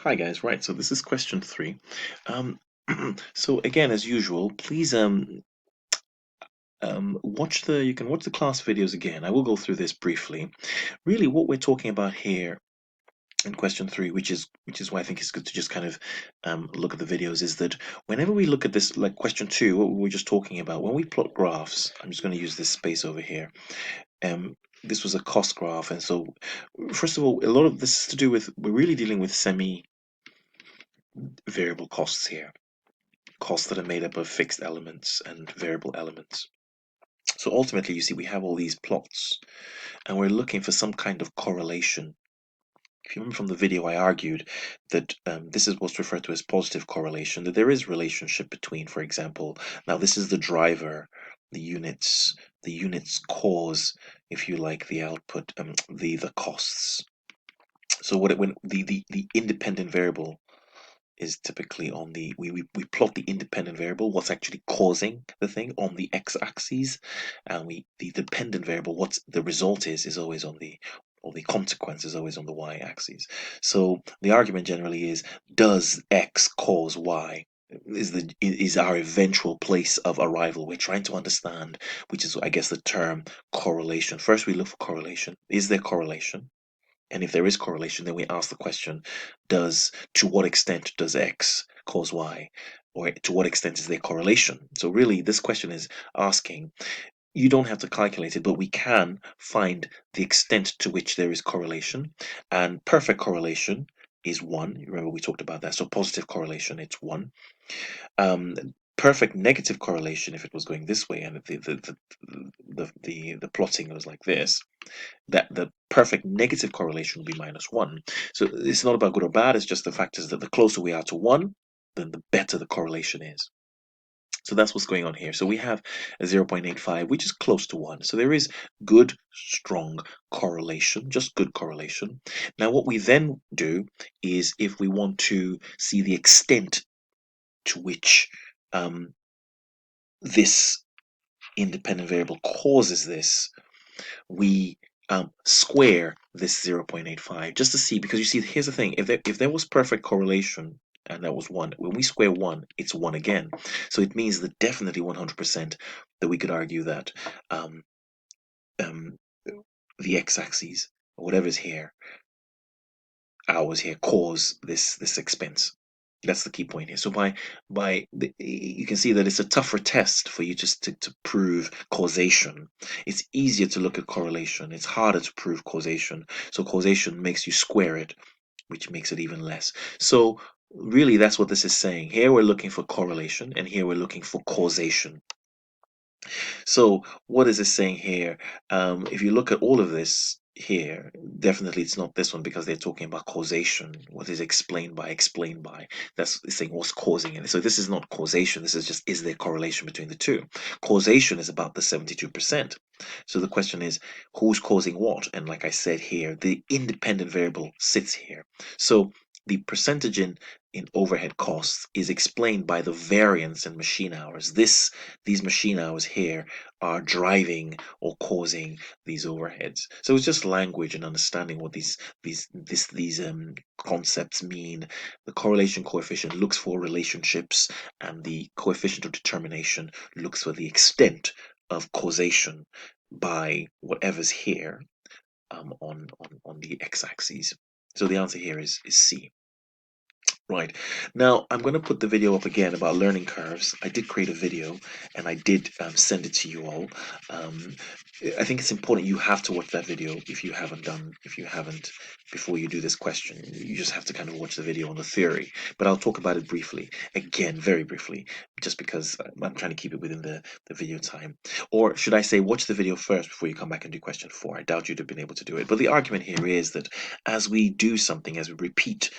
Hi guys, right, so this is question 3. Um, so again, as usual, please you can watch the class videos again. I will go through this briefly. Really, what we're talking about here in question 3, which is why I think it's good to just kind of look at the videos, is that whenever we look at this, like question 2, what we were just talking about, when we plot graphs, I'm just going to use this space over here. This was a cost graph, and so first of all, a lot of this is to do with we're really dealing with semi-variable costs here. Costs that are made up of fixed elements and variable elements. So ultimately, you see, we have all these plots, and we're looking for some kind of correlation. If you remember from the video, I argued that this is what's referred to as positive correlation, that there is relationship between, for example, now this is the driver, the units cause, if you like, the output, the costs. So when the independent variable is typically on the we plot the independent variable, what's actually causing the thing, on the x-axis, and the dependent variable, what's the result is always on the, or the consequence is always on the y-axis. So the argument generally is, does x cause y? Is our eventual place of arrival. We're trying to understand, which is, I guess, the term correlation. First we look for correlation. Is there correlation? And if there is correlation, then we ask the question, to what extent does X cause Y? Or to what extent is there correlation? So really, this question is asking, you don't have to calculate it, but we can find the extent to which there is correlation. And perfect correlation is 1. You remember we talked about that. So positive correlation, it's 1. Um, perfect negative correlation, if it was going this way, and the plotting was like this, that the perfect negative correlation will be -1. So it's not about good or bad, it's just the fact is that the closer we are to 1, then the better the correlation is. So that's what's going on here. So we have a 0.85, which is close to 1. So there is good, strong correlation, just good correlation. Now, what we then do is, if we want to see the extent to which this independent variable causes this, we square this 0.85 just to see, because you see, here's the thing, if there was perfect correlation and that was 1, when we square 1, it's 1 again. So it means that definitely 100% that we could argue that um, um, the x-axis, or whatever's here, hours here, cause this expense. That's the key point here. So you can see that it's a tougher test for you just to prove causation. It's easier to look at correlation. It's harder to prove causation. So causation makes you square it, which makes it even less. So really, that's what this is saying. Here we're looking for correlation, and here we're looking for causation. So what is it saying here? If you look at all of this here, definitely it's not this one, because they're talking about causation. What is explained by? That's saying what's causing it. So this is not causation. This is just, is there correlation between the two? Causation is about the 72%. So the question is, who's causing what? And like I said here, the independent variable sits here. So the percentage in overhead costs is explained by the variance in machine hours. These machine hours here are driving or causing these overheads. So it's just language and understanding what these concepts mean. The correlation coefficient looks for relationships, and the coefficient of determination looks for the extent of causation by whatever's here on the x-axis. So the answer here is C. Right. Now, I'm going to put the video up again about learning curves. I did create a video, and I did send it to you all. Um, I think it's important you have to watch that video if you haven't, before you do this question. You just have to kind of watch the video on the theory. But I'll talk about it briefly, again, very briefly, just because I'm trying to keep it within the video time. Or should I say, watch the video first before you come back and do question 4. I doubt you'd have been able to do it. But the argument here is that as we do something, as we repeat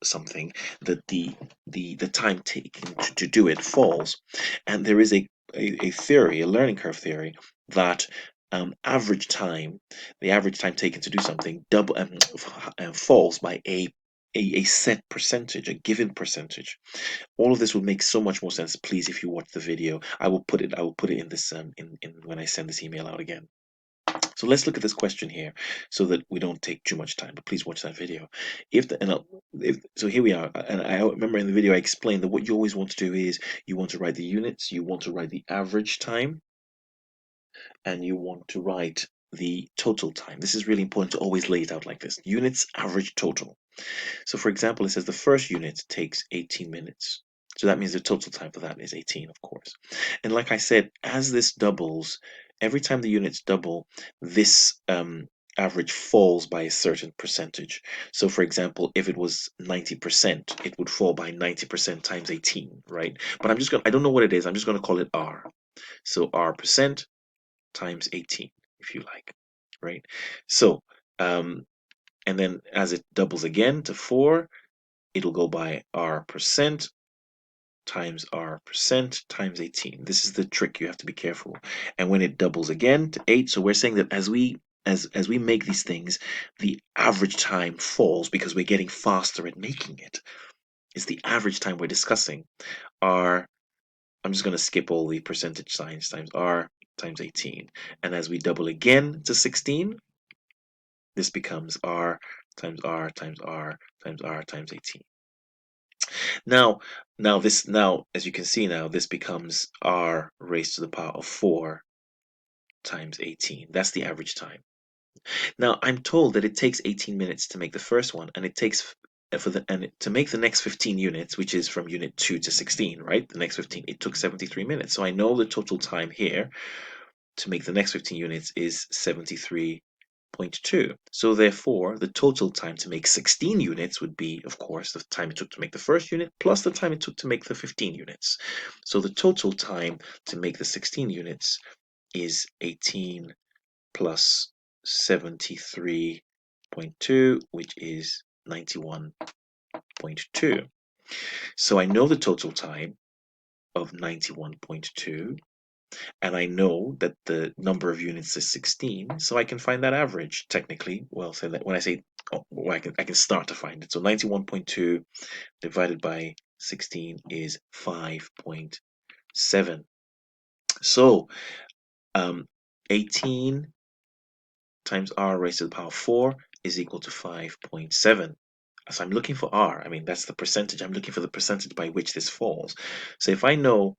something, that the time taken to do it falls, and there is a theory, a learning curve theory, that the average time taken to do something falls by a set percentage, a given percentage. All of this will make so much more sense, please, if you watch the video. I will put it in this in when I send this email out again. So So let's look at this question here so that we don't take too much time, but please watch that video. If the, and I'll- if, so here we are, and I remember in the video I explained that what you always want to do is you want to write the units, you want to write the average time, and you want to write the total time. This is really important to always lay it out like this: units, average, total. So for example, it says the first unit takes 18 minutes. So that means the total time for that is 18, of course. And like I said, as this doubles, every time the units double, this average falls by a certain percentage. So for example, if it was 90%, it would fall by 90% times 18, right? But I don't know what it is. I'm just going to call it R. So R percent times 18, if you like, right? So, and then as it doubles again to 4, it'll go by R percent times 18. This is the trick. You have to be careful. And when it doubles again to 8, so we're saying that as we make these things, the average time falls because we're getting faster at making it. It's the average time we're discussing. R, I'm just going to skip all the percentage signs, times R times 18. And as we double again to 16, this becomes R times R times R times R times 18. Now, now, as you can see now, this becomes R raised to the power of 4 times 18. That's the average time. Now, I'm told that it takes 18 minutes to make the first one, and it takes to make the next 15 units, which is from unit 2 to 16, right? The next 15, it took 73 minutes. So I know the total time here to make the next 15 units is 73.2. So therefore, the total time to make 16 units would be, of course, the time it took to make the first unit plus the time it took to make the 15 units. So the total time to make the 16 units is 18 plus 73.2, which is 91.2. So I know the total time of 91.2, and I know that the number of units is 16, so I can find that average technically. Well, so that when I say, oh, well, I can start to find it. So 91.2 divided by 16 is 5.7. So 18 times R raised to the power 4 is equal to 5.7. So I'm looking for R. I mean, that's the percentage. I'm looking for the percentage by which this falls. So if I know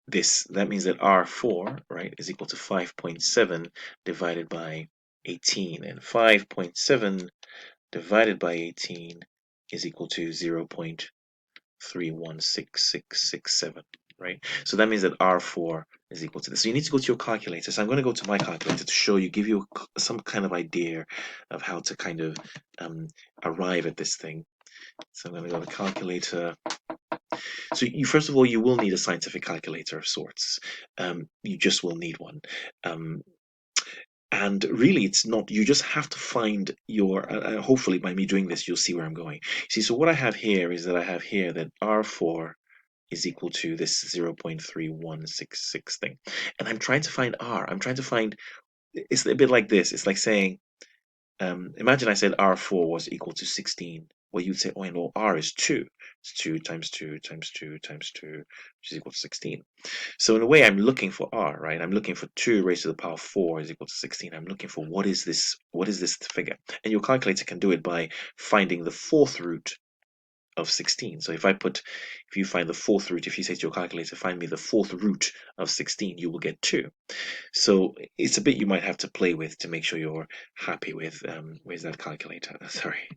this, that means that R4, right, is equal to 5.7 divided by 18. And 5.7 divided by 18 is equal to 0.316667, right? So that means that R4 is equal to this. So you need to go to your calculator. So I'm going to go to my calculator to show you, give you some kind of idea of how to kind of arrive at this thing. So I'm going to go to calculator. So you first of all, you will need a scientific calculator of sorts. You just will need one. And really, it's not, you just have to find your, hopefully by me doing this, you'll see where I'm going. See, so what I have here is that I have here that R4 is equal to this 0.3166 thing. And I'm trying to find R. I'm trying to find, it's a bit like this. It's like saying, imagine I said R4 was equal to 16. Well, you'd say, oh, I know R is 2. It's 2 times 2 times 2 times 2, which is equal to 16. So in a way, I'm looking for R, right? I'm looking for 2 raised to the power 4 is equal to 16. I'm looking for what is this figure? And your calculator can do it by finding the fourth root of 16. So if you find the fourth root, if you say to your calculator, find me the fourth root of 16, you will get 2. So it's a bit you might have to play with to make sure you're happy with, where's that calculator? Sorry,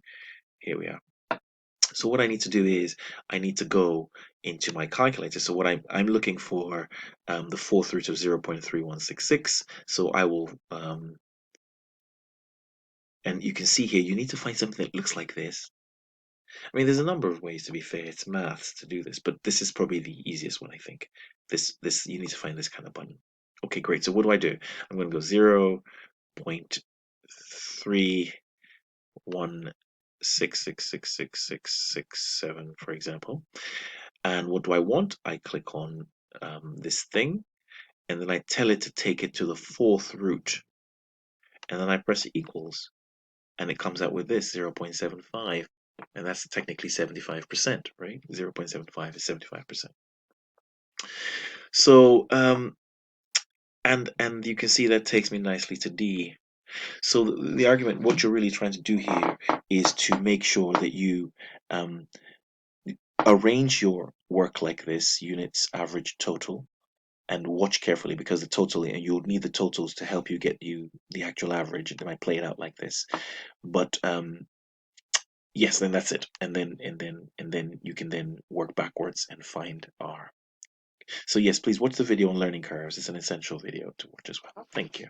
here we are. So what I need to do is I need to go into my calculator. So what I'm looking for the fourth root of 0.3166. So I will, and you can see here, you need to find something that looks like this. I mean, there's a number of ways, to be fair. It's maths to do this, but this is probably the easiest one, I think. This you need to find this kind of button. Okay, great. So what do? I'm going to go 0.31666667, for example. And what do I want? I click on this thing, and then I tell it to take it to the fourth root, and then I press equals, and it comes out with this 0.75, and that's technically 75%, right? 0.75 is 75%. So And you can see that takes me nicely to D. So the argument, what you're really trying to do here is to make sure that you um, arrange your work like this, units, average, total, and watch carefully because the total, and you'll need the totals to help you get you the actual average. They might play it out like this, but yes, then that's it, and then you can then work backwards and find R. So yes, please watch the video on learning curves. It's an essential video to watch as well. Thank you.